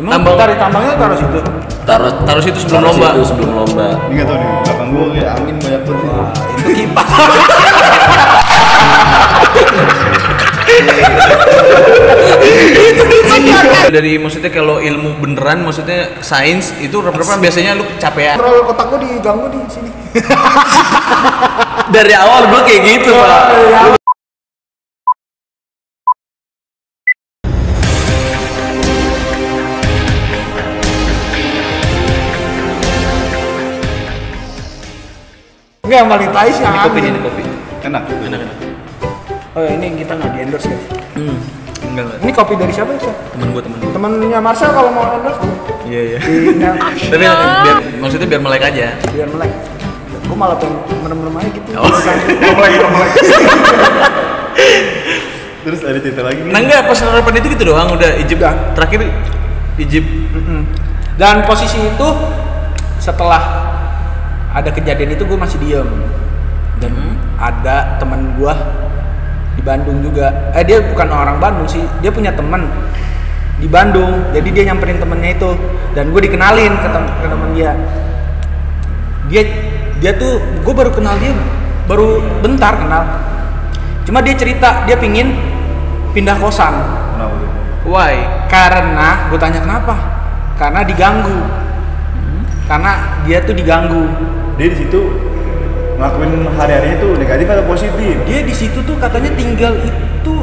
Emang Tambang. tarik tambangnya taruh situ. Taruh situ sebelum lomba. Situ sebelum lomba. Ini nggak tahu nih, belakang gue kayak angin banyak banget sih. Itu kipas. Dari maksudnya kalau ilmu beneran, maksudnya sains itu rep-repan biasanya lu kecapean. Kontrol otak gua diganggu di sini. Dari awal gua kayak gitu, Pak. Enggak, yang paling tai sih Ini kopi angin. ini kopi. Enak. Enak. Oh, ini kita nggak di endorse guys. Enggak. Ini kopi dari siapa sih? Temen gua. Temennya Marcel kalau mau endorse. Iya. Iya. Tapi biar maksudnya biar melek aja. Biar melek. Gue malah pengen merem-merem aja gitu. Oh. Melek. Terus ada cerita lagi nih. Nah enggak, pas harapan itu gitu doang udah ijib. Udah. Terakhir ijib. Dan posisi itu setelah ada kejadian itu gue masih diem. Dan ada teman gue di Bandung juga. Dia bukan orang Bandung sih, dia punya teman di Bandung. Jadi dia nyamperin temennya itu dan gue dikenalin ke teman dia. Dia tuh gue baru kenal dia baru bentar kenal. Cuma dia cerita dia pingin pindah kosan. Kenapa tuh? Why? Karena gue tanya kenapa? Karena diganggu. Karena dia tuh diganggu. Dia di situ ngelakuin hari-harinya tuh negatif atau positif? Dia di situ tuh katanya tinggal itu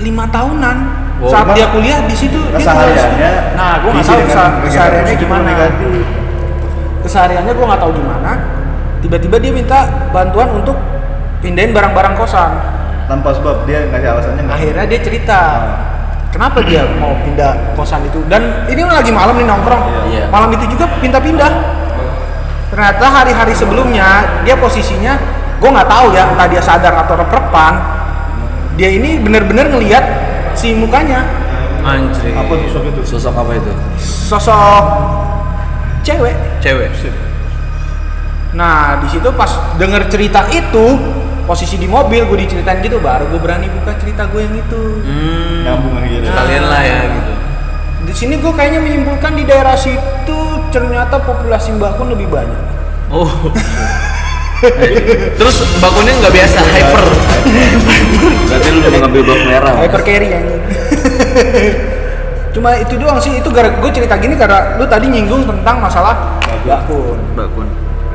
5 tahunan. Oh, Saat emang dia kuliah di situ dia kesehariannya nah, gue nggak diisi tahu dengan kegiatan kesehariannya positif gimana. atau negatif. Kesehariannya gue nggak tahu gimana. Tiba-tiba dia minta bantuan untuk pindahin barang-barang kosan. Tanpa sebab dia ngasih alasannya nggak. Akhirnya dia cerita kenapa dia mau pindah kosan itu. Dan ini lagi malam nih nongkrong. Iya. Malam itu juga pindah-pindah. Ternyata hari-hari sebelumnya dia posisinya gue nggak tahu ya entah dia sadar atau rep-repan. Dia ini bener-bener ngelihat si mukanya Anjir. Apa sosok itu? Sosok apa itu? sosok cewek. Cewek. Nah di situ pas denger cerita itu posisi di mobil gue diceritain gitu baru gue berani buka cerita gue yang itu. Nyambung aja. Sekalian lah ya gitu. Di sini gue kayaknya menyimpulkan di daerah situ ternyata populasi mbakun lebih banyak. Oh. Terus bakunnya nggak biasa, hyper. Berarti lu udah ngambil blok merah. Hyper carry anjing. Cuma itu doang sih, itu gara gue cerita gini karena lu tadi nyinggung tentang masalah bakun. Bakun.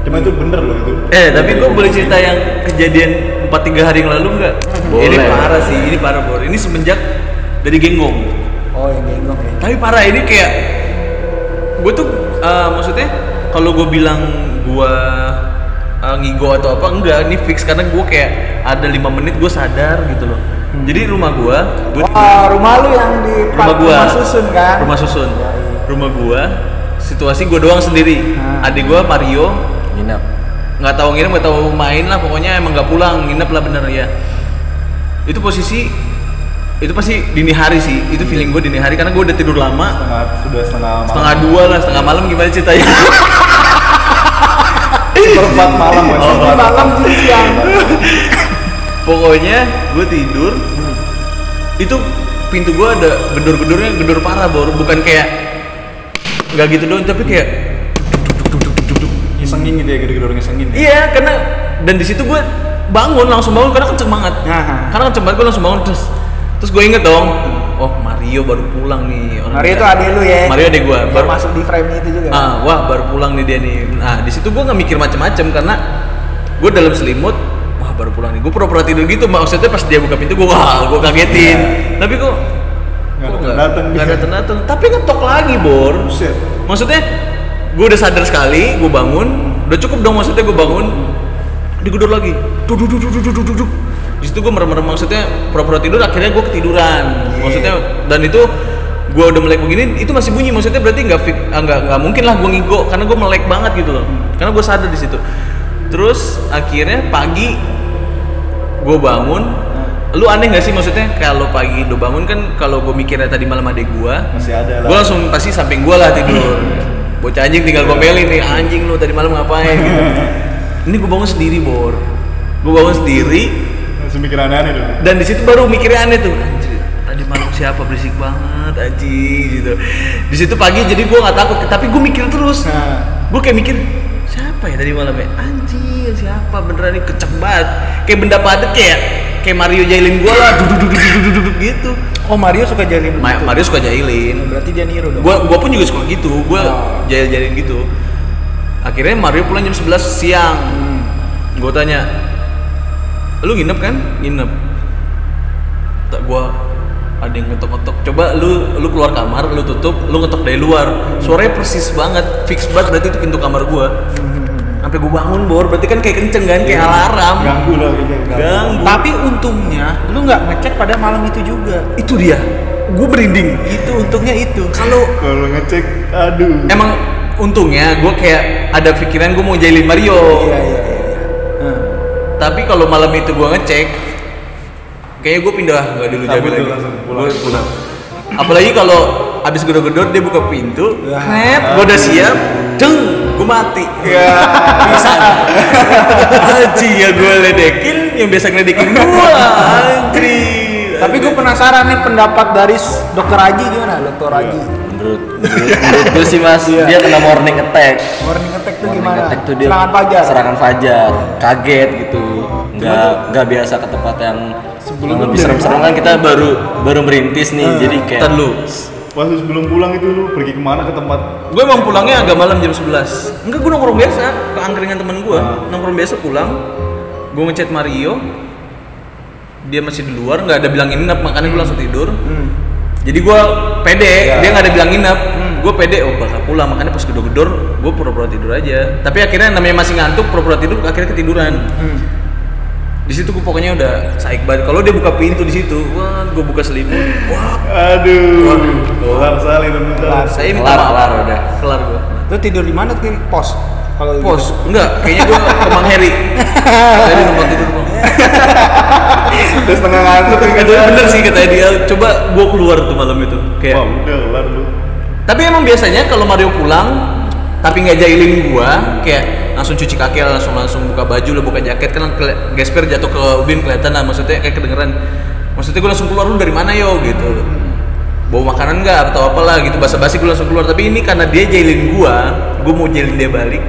Cuma itu bener loh itu. Tapi gue boleh cerita yang kejadian 4-3 hari yang lalu nggak? Boleh. Ini parah sih, ini parah Bor. Ini semenjak dari Genggong. Oh yang genggong ya. Tapi parah ini kayak gue tuh maksudnya kalau gue bilang gue ngigo atau apa enggak, ini fix karena gue kayak ada 5 menit gue sadar gitu loh. Jadi rumah gue Rumah lu yang di rumah susun kan? Rumah susun. Rumah gue situasi gue doang sendiri. Adik gue Mario Nginap. nggak tahu nginep nggak tahu main lah, pokoknya emang nggak pulang, nginep lah bener ya. Itu posisi itu pasti dini hari sih, itu feeling gue dini hari karena gue udah tidur lama. Setengah 2 lah, setengah malam gimana ceritanya? Seperempat malam mas. Malam jadi siang. Pokoknya gue tidur, itu pintu gue ada gedor-gedornya, gedor parah Bor, bukan kayak nggak gitu doang, tapi kayak Ngesengin gitu ya, gede-gede ngesengin. iya, karena dan di situ gue langsung bangun karena kenceng banget. Karena kenceng banget gue langsung bangun terus gue inget dong, oh Mario baru pulang nih. Mario itu adek lu ya? Mario adek gue. Baru masuk di frame itu juga. Wah baru pulang nih dia nih. Nah di situ gue nggak mikir macem-macem karena gue dalam selimut. Wah baru pulang nih. Gue pura-pura tidur gitu. Maksudnya pas dia buka pintu gue kagetin. Tapi kok nggak datang. Tapi ngetok lagi Bor. Buset. Maksudnya gue udah sadar sekali, gue bangun, udah cukup dong maksudnya gue bangun, digedor lagi, duduk. Di situ gue merem-merem maksudnya pura-pura tidur, akhirnya gue ketiduran, maksudnya dan itu gue udah melek begini, itu masih bunyi, maksudnya berarti nggak mungkin lah gue ngigo, karena gue melek banget gitu loh, karena gue sadar di situ. Terus akhirnya pagi gue bangun, lu aneh nggak sih maksudnya kalau pagi lu bangun kan kalau gue mikirnya tadi malam adek gue, Masih ada lah. gue langsung pasti samping gue lah tidur. Bocah anjing tinggal gomelin nih, anjing lu tadi malam ngapain gitu. Ini gue bangun sendiri Bor, gue bangun sendiri Langsung mikir aneh-aneh dong. dan di situ baru mikirnya aneh tuh. Anjir, tadi malam siapa berisik banget aji gitu. Di situ pagi jadi gue nggak takut, tapi gue mikir terus. Gue kayak mikir siapa ya tadi malam ya, anjing siapa beneran ini kecek banget, kayak benda padat kayak Mario jahilin gue lah, duduk gitu. Oh, Mario suka jahilin gitu? Mario suka jahilin. Berarti dia niru dong. Gue pun juga suka gitu, gue jahilin gitu. Akhirnya Mario pulang jam 11 siang. Gue tanya, lu nginep kan? Nginep. Tak gue ada yang ngetok-ngetok. Coba lu keluar kamar, lu tutup, lu ngetok dari luar. Suaranya persis banget, fix banget, berarti itu pintu kamar gue. Sampai gue bangun Bor, berarti kan kayak kenceng kan, kayak alarm. Ganggu lah kayaknya. Ganggu. Tapi untungnya lu nggak ngecek pada malam itu juga. Itu dia, gue berinding. Itu untungnya itu. Kalau ngecek, aduh. emang untungnya gue kayak ada pikiran gue mau jahilin Mario. Iya. Tapi kalau malam itu gue ngecek, kayaknya gue pindah, nggak dulu jaga lagi. Langsung pulang. Gue pulang. Apalagi kalau abis gedor-gedor dia buka pintu, gue udah siap, gue mati. Iya. Bisa. Haji ya gue ledekin, yang biasa ngeledekin gue, antri. Tapi gue penasaran nih pendapat dari Dokter Haji gimana? Dokter Haji. Menurut gue sih mas, dia kena morning attack. Morning attack tuh Morning gimana? attack tuh dia Serangan fajar. Serangan fajar, kaget gitu. Nggak biasa ke tempat yang lebih serem-serem kan, kita baru merintis nih, jadi kayak Ntar lu. Pas lu sebelum pulang itu lu pergi kemana ke tempat? Gue emang pulangnya agak malam jam 11. Enggak, gue nongkrong biasa ke angkringan temen gue. Nongkrong biasa pulang. Gue ngechat Mario. Dia masih di luar, nggak ada bilang nginep, makanya gue langsung tidur. Jadi gue pede, dia nggak ada bilang nginep. Gue pede, oh bakal pulang, makanya pas gedor-gedor gue pura-pura tidur aja. Tapi akhirnya namanya masih ngantuk, pura-pura tidur, akhirnya ketiduran. Di situ gue pokoknya udah saik banget. Kalau dia buka pintu di situ, wah, gue buka selimut, wah, Aduh. Kelar sekali lu bentar. saya minta kelar maaf. udah. Kelar gue. Lu tidur di mana tuh? Pos. Kalau Pos, enggak, kayaknya gue ke Bang Heri. Tadi tempat tidur Bang. Terus tengah ngantuk Itu bener sih katanya dia. Coba gue keluar tuh malam itu. Wah, Kayak. udah kelar lu. Tapi emang biasanya kalau Mario pulang, tapi nggak jahilin gua, kayak langsung cuci kaki, langsung buka baju, lah buka jaket, kan gesper jatuh ke ubin kelihatan lah, maksudnya kayak kedengeran. Maksudnya gue langsung keluar, lu dari mana yo gitu. Bawa makanan nggak atau apalah gitu, basa-basi gue langsung keluar. Tapi ini karena dia jahilin gua mau jahilin dia balik.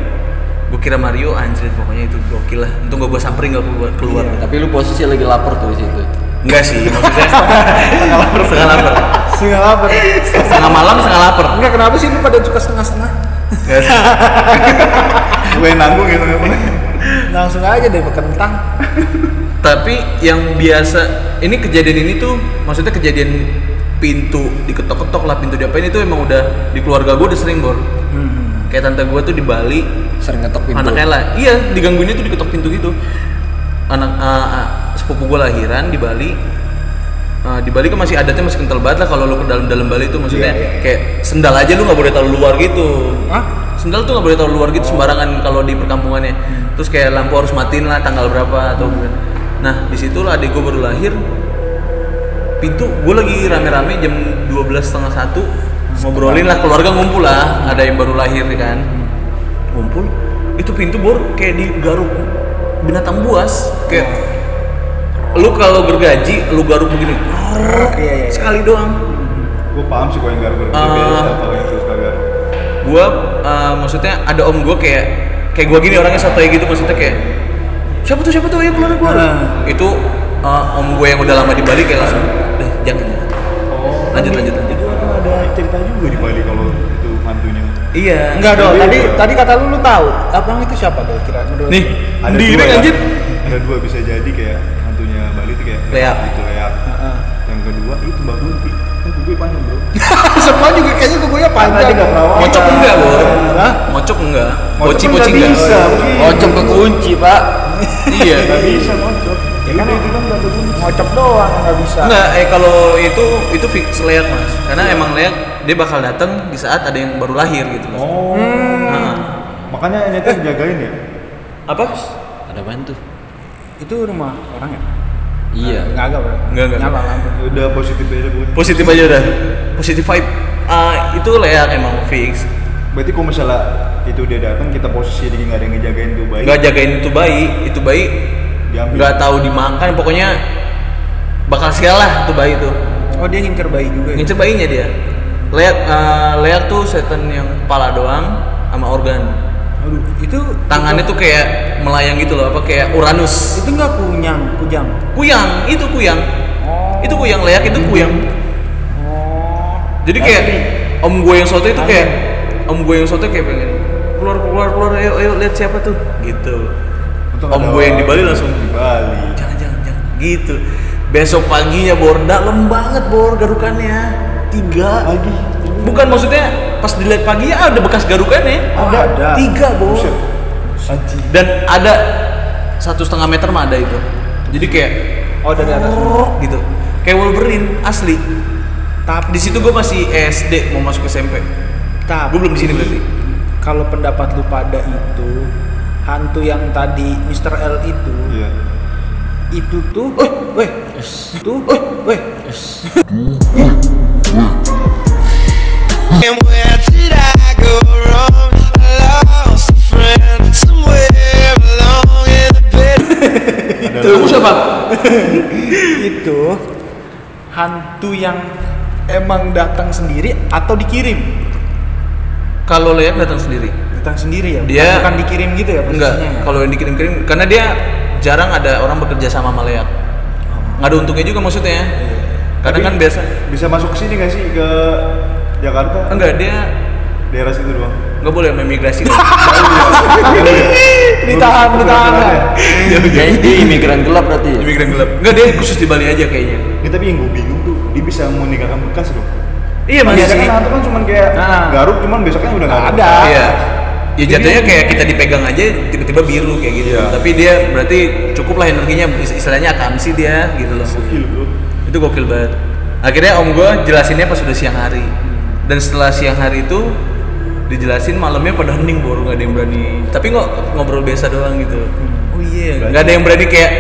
Gue kira Mario anjir, pokoknya itu gokil lah. Untung gak gue samperin gak keluar. Tapi lu posisi lagi lapar tuh di situ. Enggak sih, maksudnya setengah lapar. Setengah lapar. Setengah malam, setengah lapar. Enggak, kenapa sih lu pada suka setengah-setengah? Gue nanggung gitu nggak. Langsung aja deh kentang. Tapi yang biasa, ini kejadian ini tuh, maksudnya kejadian pintu diketok-ketok lah, pintu diapain itu emang udah di keluarga gue udah sering Bor. Kayak tante gue tuh di Bali Sering ketok pintu. anaknya lah, iya digangguinnya tuh diketok pintu gitu. Anak sepupu gue lahiran di Bali. Di Bali kan masih adatnya masih kental banget lah kalau lu ke dalam Bali itu, maksudnya kayak sendal aja lu nggak boleh taruh luar gitu. Sendal tuh nggak boleh taruh luar gitu sembarangan kalau di perkampungannya. Terus kayak lampu harus matiin lah tanggal berapa atau nah di situ lah adik gue baru lahir. Pintu gue lagi rame-rame jam 12:30 ngobrolin lah, keluarga ngumpul lah, ada yang baru lahir kan, ngumpul. Itu pintu Bor kayak digaruk binatang buas, kayak lu kalau gergaji lu garuk begini, sekali doang. Gue paham sih kok yang garuk biasa, kalau yang suka garuk. Gua maksudnya ada om gua kayak gua gini orangnya santai gitu, maksudnya kayak siapa tuh ayo keluar. Itu om gue yang udah lama di Bali kayak langsung jangan. Lanjut. Itu ada cerita juga di Bali kalau itu hantunya. Iya. Enggak dong, tadi kata lu tahu. Abang itu siapa tuh kira menurut? Nih, Ada diri dua ya. anjir. Ada dua bisa jadi kayak hantunya Bali itu kayak Leak. Itu leak. Yang kedua itu Mbak Bunti. Kan kukunya panjang bro. Semua juga kayaknya kukunya panjang. Tadi nggak perawan. Mocok enggak, Bor? Hah? Mocok enggak? Mocok kan Poci nggak enggak? bisa, begini. Ocok ke kunci pak. Iya. Nggak bisa mocok. Ya kan itu kan nggak ada bunyi. Ngocok doang nggak bisa. Enggak, kalau itu fix leak Mas. Karena emang leak dia bakal datang di saat ada yang baru lahir gitu Mas. Oh. Nah, Makanya nyata dijagain ya. apa? Ada bantu. Itu rumah orang ya? Iya. Enggak bro. Enggak. Nyala lampu. Udah positif aja bu. Positif aja udah. Positif vibe. Itu leak emang fix. Berarti kalau misalnya itu dia datang kita posisi lagi nggak ada yang ngejagain tuh bayi. Nggak jagain itu bayi Diambil. nggak tahu dimakan, pokoknya bakal sial lah tuh bayi tuh. Oh dia ngincer bayi juga ya? Ngincer bayinya dia. Leak tuh setan yang kepala doang sama organ. Aduh, itu Tangannya tuh kayak melayang gitu loh, apa kayak Uranus. itu nggak kujang. Kuyang, itu kuyang. Oh. Itu kuyang, leak itu kuyang. Oh. Jadi kayak om gue yang soto itu kayak pengen keluar ayo lihat siapa tuh gitu. Untung Om ada gue yang di Bali orang langsung di Bali. jangan gitu. Besok paginya Bor, dalam banget Bor garukannya 3 Lagi. bukan maksudnya pas dilihat pagi ya ada bekas garukannya. Ada. 3 Bor. Buset. Anjing. Dan ada 1,5 meter mah ada itu. Jadi kayak Oh dari atas. gitu kayak Wolverine asli. Tapi Di situ gue masih SD mau masuk SMP. tapi Gue belum di sini berarti. Kalau pendapat lu pada itu hantu yang tadi Mr. L itu Iya. itu tuh And where did I go wrong? I lost a friend somewhere along in the bed. Kamu siapa? itu hantu yang emang datang sendiri atau dikirim? Kalau Leak datang sendiri. Datang sendiri ya? Dia- bukan dikirim gitu ya Enggak, posisinya ya? kalau yang dikirim-kirim karena dia jarang ada orang bekerja sama sama Leak. Nggak ada untungnya juga maksudnya. Kadang kan biasa. Bisa masuk ke sini nggak sih ke Jakarta? Enggak, dia Daerah situ doang. nggak boleh imigrasi. Ditahan Jadi dia imigran gelap berarti ya? Imigran gelap. Enggak, dia khusus di Bali aja kayaknya. Ya, tapi yang gue bingung tuh dia bisa meninggalkan bekas loh. Iya masih. Biasanya kan hantu kan cuman kayak Nah. garuk, cuman besoknya udah nggak Ada. Iya. Ya jatuhnya kayak kita dipegang aja tiba-tiba biru kayak gitu. Iya. Tapi dia berarti cukup lah energinya istilahnya akamsi dia gitu loh. Gokil bro. Itu gokil banget. Akhirnya om gue jelasinnya pas udah siang hari. Dan setelah siang hari itu dijelasin malamnya pada hening baru nggak ada yang berani. Tapi ngobrol biasa doang gitu. Oh iya, nggak ada yang berani kayak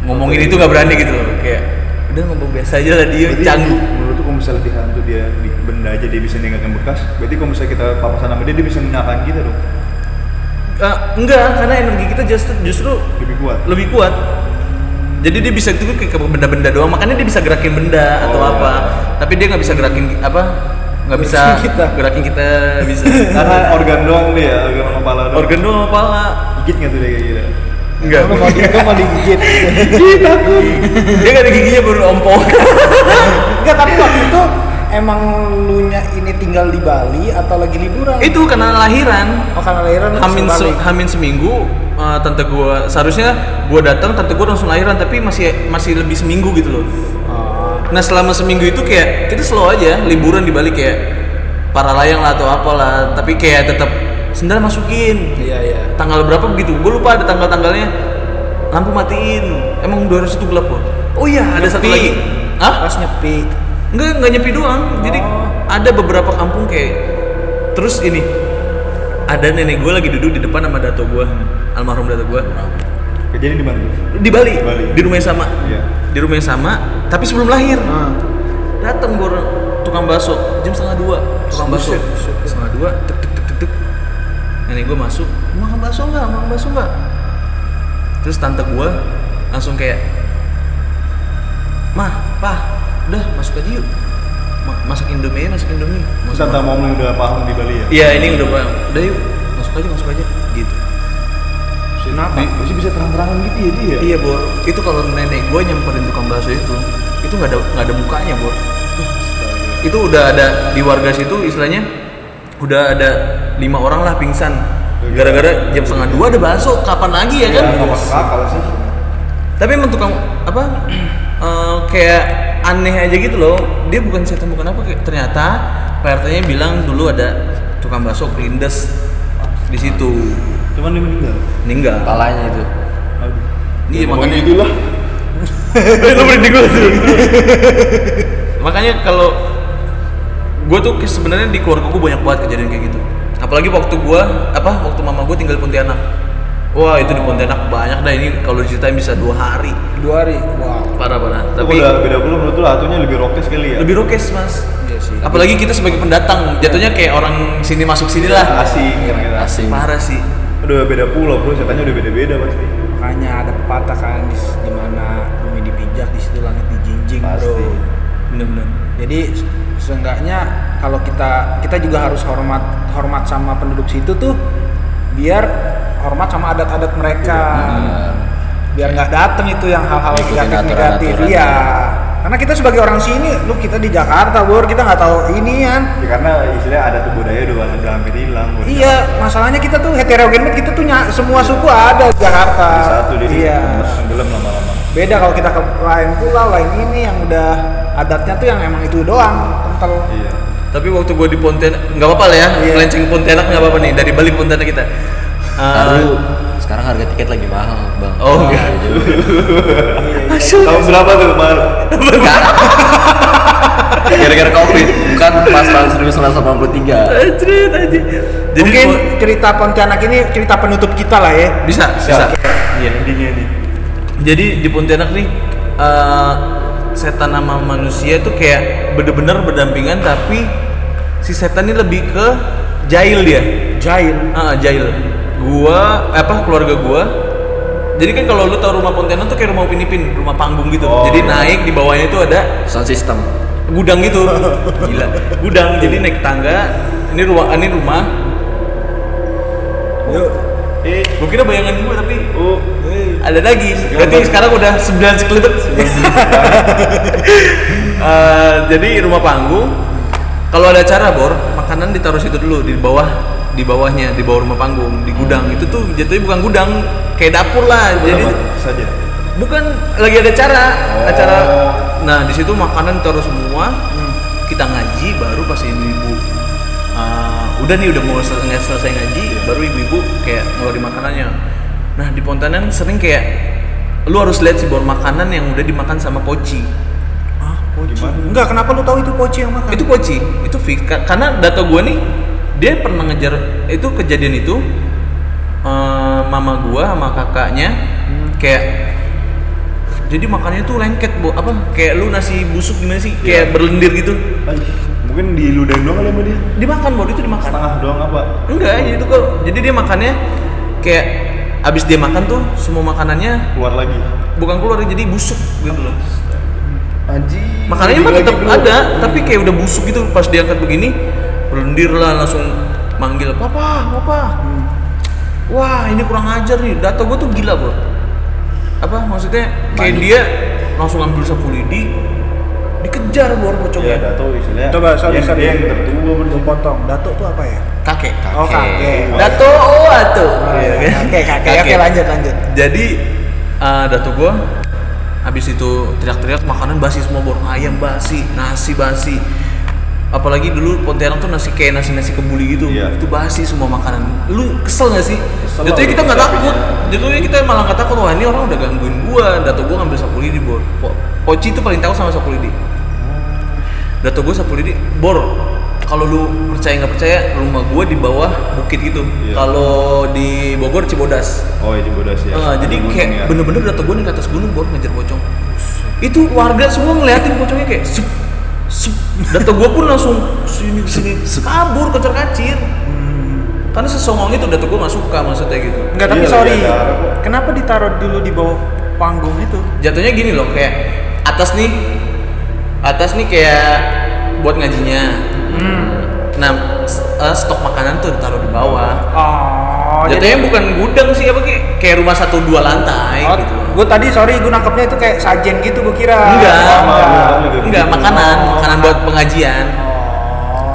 ngomongin itu nggak berani gitu loh. Kayak udah ngomong biasa aja lah dia Berarti canggung. menurut tuh kalau misalnya di hantu dia di benda aja dia bisa ninggalkan bekas. Berarti kalau misalnya kita papasan sama dia bisa menyalakan kita dong. Enggak, karena energi kita justru Lebih kuat. lebih kuat. Jadi dia bisa itu kayak benda-benda doang, makanya dia bisa gerakin benda atau Oh, apa. Tapi dia nggak bisa gerakin apa? Nggak bisa gerakin kita bisa. Karena organ doang dia, organ sama kepala doang. Organ doang kepala. Gigit nggak tuh dia kayak gitu? Enggak. mau digigit. Dia nggak ada giginya baru ompong. Enggak, tapi waktu itu emang lu nya ini tinggal di Bali atau lagi liburan? Itu karena lahiran. Oh karena lahiran lu langsung balik. Hamin seminggu tante gua seharusnya gua datang tante gua langsung lahiran tapi masih lebih seminggu gitu loh. Oh. Nah selama seminggu itu kayak kita slow aja liburan di Bali kayak para layang lah atau apalah tapi kayak tetap sendal masukin. Iya. Tanggal berapa begitu? Gue lupa ada tanggal-tanggalnya. Lampu matiin. Emang udara situ gelap kok. Oh iya ada satu Nyepi. lagi. Hah? Pas nyepi. Enggak nyepi doang. Jadi ada beberapa kampung kayak terus ini ada nenek gue lagi duduk di depan sama dato gue, almarhum dato gue Kejadian di mana tuh? di Bali, Bali. di rumah yang sama, Iya. di rumah yang sama. Tapi sebelum lahir datang gue tukang bakso jam 1:30 tukang bakso 1:30 tek. Nenek gue masuk, makan bakso nggak? Terus tante gue langsung kayak, mah, pah, udah masuk aja yuk. Masak Indomie. Mau Tante sama- Mom yang udah paham di Bali ya? Iya ini udah bang. Udah yuk, masuk aja gitu. Kenapa? Masih bisa terang-terangan gitu ya dia? Iya Bor, itu kalau nenek gue nyamperin tukang bakso itu nggak ada mukanya Bor. Itu udah ada di warga situ istilahnya udah ada 5 orang lah pingsan. Gara-gara jam 1:30 ada bakso, kapan lagi ya kan? Nggak masuk akal sih. Tapi emang tukang apa? Kayak aneh aja gitu loh. Dia bukan setan bukan apa kayak ternyata PRT-nya bilang dulu ada tukang bakso kelindes di situ. Cuman dia meninggal. Meninggal. Kepalanya itu. Aduh. Iya Ngomong makanya gitu lah. Lu berhenti gue tuh. Makanya kalau gue tuh sebenarnya di keluarga gue banyak banget kejadian kayak gitu. Apalagi waktu mama gue tinggal di Pontianak. Wah itu di Pontianak banyak dah ini kalau diceritain bisa 2 hari. 2 hari. Wow. Parah. Tapi Tapi udah beda pula menurut lu hantunya lebih rokes kali ya? lebih rokes mas. Iya sih. Apalagi kita sebagai pendatang, jatuhnya kayak orang sini masuk sini lah. Asing gitu. Asing. Parah sih. Udah beda pula bro, setannya udah beda-beda pasti. Makanya ada pepatah kan di mana bumi dipijak di situ langit dijinjing. anjing Pasti. bro. Bener-bener. Jadi seenggaknya kalau kita juga harus hormat sama penduduk situ tuh, biar hormat sama adat-adat mereka. Biar nggak dateng itu yang hal-hal Ngikutin negatif. aturan-aturan. Iya. Karena kita sebagai orang sini, kita di Jakarta, Bor, kita nggak tahu ini kan. Ya karena istilahnya ada tuh budaya udah hampir hilang. Iya, masalahnya kita tuh heterogen banget, kita tuh semua suku ada di Jakarta. Di satu jadi Iya. tenggelam lama-lama. Beda kalau kita ke lain pulau, lain ini yang udah adatnya tuh yang emang itu doang, kental. Iya. Tapi waktu gue di Pontianak, nggak apa-apa lah ya, Iya. melenceng Pontianak nggak apa-apa nih, dari balik Pontianak kita. Lalu sekarang harga tiket lagi mahal, Bang. Oh, enggak. Tahun berapa tuh kemarin? Gara-gara Covid, bukan pas tahun 1983. Anjir, anjir. Jadi Mungkin gua- cerita Pontianak ini cerita penutup kita lah ya. bisa. Iya, intinya nih. Jadi di Pontianak nih setan sama manusia tuh kayak bener-bener berdampingan, tapi si setan ini lebih ke jahil dia. Jahil. Jahil. Keluarga gua. Jadi kan kalau lu tahu rumah Pontianak tuh kayak rumah Upin Ipin, rumah panggung gitu. Oh. Jadi naik di bawahnya itu ada Sound system. gudang gitu. Gila. Gudang. Jadi naik tangga. Ini rumah. Yuk. Gua kira bayangan gua tapi Oh, ada lagi. Berarti sekarang udah 9 sekelebat. Jadi rumah panggung. Kalau ada acara Bor, makanan ditaruh situ dulu di bawahnya, di bawah rumah panggung, di gudang. Itu tuh jatuhnya bukan gudang, kayak dapur lah. Jadi saja. bukan lagi ada acara. Nah, di situ makanan ditaruh semua. Kita ngaji baru pas ibu-ibu udah mau selesai ngaji, baru ibu-ibu kayak ngeluarin makanannya. Nah, di Pontianak sering kayak lu harus lihat sih Bor, makanan yang udah dimakan sama poci. Poci. Enggak, kenapa lu tahu itu poci yang makan? Itu poci, itu fix. Karena data gua nih, dia pernah ngejar itu kejadian itu mama gua sama kakaknya kayak jadi makannya tuh lengket, kayak lu nasi busuk gimana sih? Kayak berlendir gitu. Mungkin diludahin doang kali sama dia. Dimakan, Bor, itu dimakan. Setengah doang apa? Enggak, itu kok. Jadi dia makannya kayak abis dia makan tuh semua makanannya Keluar lagi. bukan keluar, jadi busuk gitu loh. Anjing. Makanannya mah tetap ada, tapi kayak udah busuk gitu. Pas diangkat begini, berlendir lah, langsung manggil papa. Wah, ini kurang ajar nih. Data gue tuh gila Bro. Maksudnya kayak dia langsung ambil sapu lidi, dikejar Bor Iya, pocongnya. Dato istilahnya. Coba, sorry. Dia yang tertua Lu potong. Dato tuh apa ya? Kakek. Oh, kakek. Dato Atu. Kakek. Oke, lanjut. Jadi Dato gua habis itu teriak-teriak makanan basi semua Bor, ayam basi, nasi basi. Apalagi dulu Pontianak tuh nasi kebuli gitu. Iya. Itu basi semua makanan. Lu kesel gak sih? Kesel Jatuhnya lah, kita nggak udah takut. Jatuhnya kita malah nggak takut. Wah, ini orang udah gangguin gua. Dato gua ngambil sapu lidi Bor. Poci itu paling tahu sama sapu lidi. Dato gua sapu lidi Bor. Kalau lu percaya nggak percaya, rumah gua di bawah bukit gitu. Iya. Kalau di Bogor Cibodas. Oh, itu bodas ya. Jadi Gunung kayak ya. bener-bener Dato gua nih ke atas gunung Bor ngejar pocong. Itu warga semua ngeliatin pocongnya kayak sup. Dato gua pun langsung sini kabur kejar kacir. Karena sesongong itu Dato gua nggak suka maksudnya gitu. Enggak, tapi Iya, sorry. iya, ada kok. Kenapa ditaruh dulu di bawah panggung itu? Jatuhnya gini loh, kayak atas nih kayak buat ngajinya. Nah, stok makanan tuh ditaruh di bawah. Oh, Jatuhnya bukan gudang sih, kayak rumah 1-2 lantai gitu. Gue tadi gue nangkepnya itu kayak sajen gitu, gue kira. Enggak, makanan buat pengajian.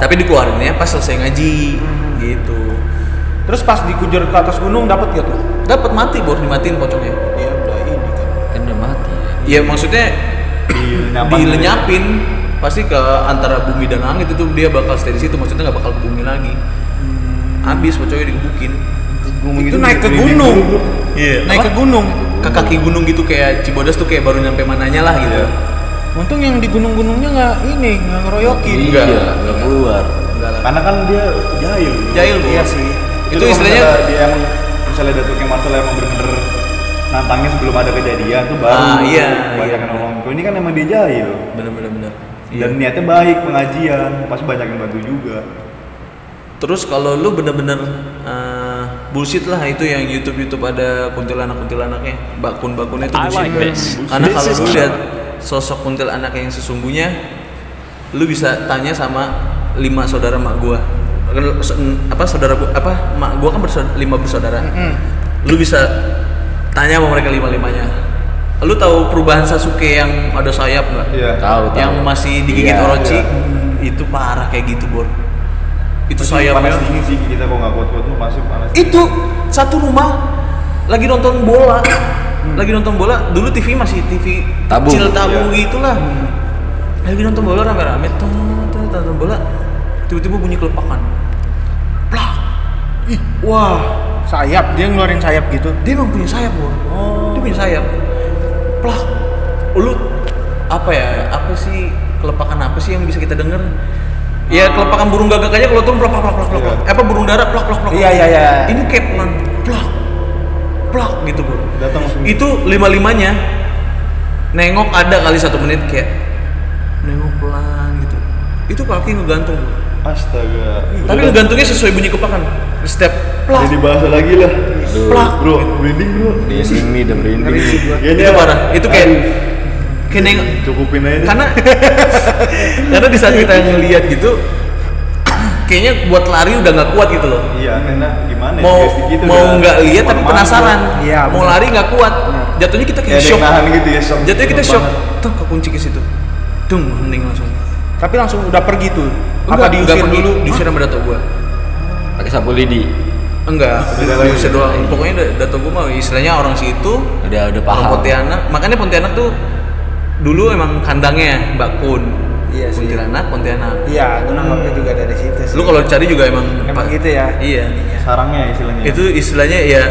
Tapi dikeluarinnya pas selesai ngaji gitu. Terus pas dikujur ke atas gunung dapat gitu. Dapat mati Bor, dimatiin pocongnya. Ya udah ini kan. Kan udah mati ya. Iya, maksudnya dilenyapin pasti ke antara bumi dan langit, itu dia bakal stay di situ, maksudnya nggak bakal ke bumi lagi. Habis pocongnya digebukin. Itu naik ke gunung. Iya. Naik ke gunung. Ke kaki gunung gitu, kayak Cibodas tuh kayak baru nyampe mananya lah gitu. Untung yang di gunung-gunungnya nggak ngeroyokin. Enggak. Iya, nggak keluar. Enggak lah. Karena kan dia jahil. Jahil Bor. Iya sih. Itu kalau istilahnya misalnya dia emang misalnya Datuknya Marcel emang bener-bener nantangnya sebelum ada kejadian tuh baru iya. banyak yang nolong. Kalau ini kan emang dia jahil. bener. Dan niatnya baik, pengajian, pasti banyak yang bantu juga. Terus kalau lu bener-bener bullshit lah, itu yang YouTube ada kuntilanaknya, bakun-bakunnya itu bullshit. Karena kalau lu lihat sosok kuntilanak yang sesungguhnya, lu bisa tanya sama 5 saudara mak gua. Saudara gua mak gua kan 5 bersaudara. Lu bisa tanya sama mereka 5-5-nya. Lu tahu perubahan Sasuke yang ada sayap nggak? Iya. Tahu. Yang masih digigit Iya, Orochi. Itu parah kayak gitu, Bor. Itu Masih sayapnya. panas dingin sih kita kok nggak kuat-kuat tuh masih panas. Itu satu rumah lagi nonton bola. Lagi nonton bola, dulu TV masih TV Tabung. kecil tabung Iya. gitulah. Lagi nonton bola rame-rame, nonton bola, tiba-tiba bunyi kelepakan. Plak. Ih, wah, Sayap, dia ngeluarin sayap gitu. dia emang punya sayap, Bor. Dia punya sayap. Plak. Lu apa ya? Apa sih kelepakan apa sih yang bisa kita denger? Ya kelepakan burung gagak aja kalau tuh plak plak plak plak plak. Iya. Apa burung dara plak plak plak. Iya, iya, iya. Ini kayak pelan plak plak gitu, Bro. Datang langsung. Itu 5-5-nya nengok ada kali 1 menit kayak nengok pelan gitu. Itu kaki ngegantung, Bro. Astaga. Tapi ngegantungnya sesuai bunyi kepakan. Step plak Jadi bahasa lagi lah. plak. Bro, merinding bro. Di sini udah merinding. Itu parah. Itu kayak nengok. Cukupin aja deh. Karena di saat kita ngelihat gitu kayaknya buat lari udah nggak kuat gitu loh. Iya, karena gimana ya? Mau sugesti gitu mau udah nggak lihat tapi kemana-mana, penasaran. bro. Iya, Mau benar. lari nggak kuat. Jatuhnya kita Kayak kayak ada shock. yang nahan gitu ya, shock. Jatuhnya kita Shock shock. banget. Tuh kekunci ke situ. Dung, hening langsung. Tapi langsung udah pergi tuh. Enggak diusir pergi. dulu? Diusir sama dato gua. Pakai sapu lidi. Enggak, Beda lagi. diusir doang. Pokoknya dato gua mah istilahnya orang situ. Udah Orang paham. Pontianak. Makanya Pontianak tuh dulu emang kandangnya Mbak Kun. Iya sih. Pontianak. Iya, gue nangkapnya juga dari situ sih. Lu kalau cari juga emang gitu ya. Iya. Sarangnya istilahnya. Itu istilahnya ya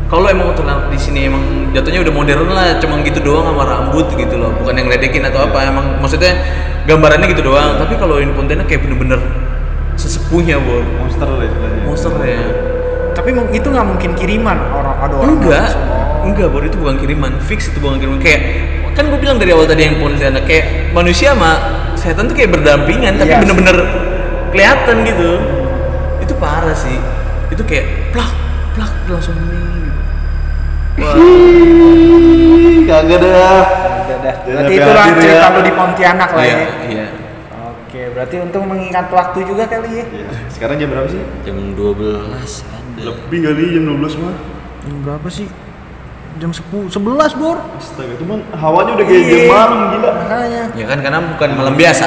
kalau emang kuntilanak di sini emang jatuhnya udah modern lah, cuma gitu doang sama rambut gitu loh, bukan yang ngeledekin atau apa, emang maksudnya gambarannya gitu doang. Tapi kalau ini Pontianak kayak bener-bener sesepuhnya, Bor. monster lah istilahnya. Monster ya. Tapi itu nggak mungkin kiriman ada orang. Enggak, Bor, itu bukan kiriman, fix itu bukan kiriman. Kayak kan gue bilang dari awal tadi yang Pontianak kayak manusia sama setan tuh kayak berdampingan, tapi Iya sih. bener-bener kelihatan gitu. Itu parah sih. Itu kayak plak plak langsung nih. Wah. Kagak dah. Berarti itulah cerita lu di Pontianak lah Iya, ya. iya. Oke, berarti untuk mengingat waktu juga kali ya. Iya. Sekarang jam berapa sih? Jam 12 ada. Lebih kali jam 12 mah. Jam berapa sih? Jam 11, Bor. Astaga, cuman hawanya udah kayak jam malam gila. Makanya. Ya kan karena bukan malam biasa.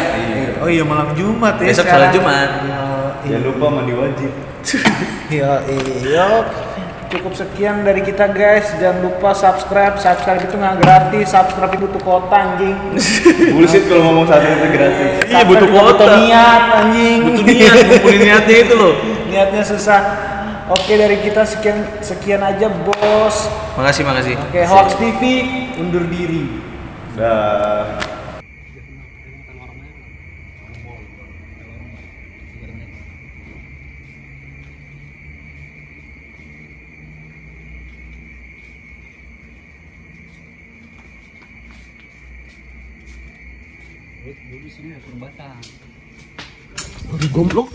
Oh iya, malam Jumat ya. Besok sekarang. sholat Jumat. Jangan lupa mandi wajib. Iya. Cukup sekian dari kita guys. Jangan lupa subscribe. Subscribe itu nggak gratis. Subscribe itu tuh kota anjing. Bullshit kalau ngomong satu itu gratis. Iya, butuh Subscribe juga kuota. butuh niat anjing. Butuh niat, ngumpulin niatnya itu loh. Niatnya susah. Oke, dari kita sekian aja, Bos. Makasih. Oke, Hoax TV undur diri. Dah. Goblok.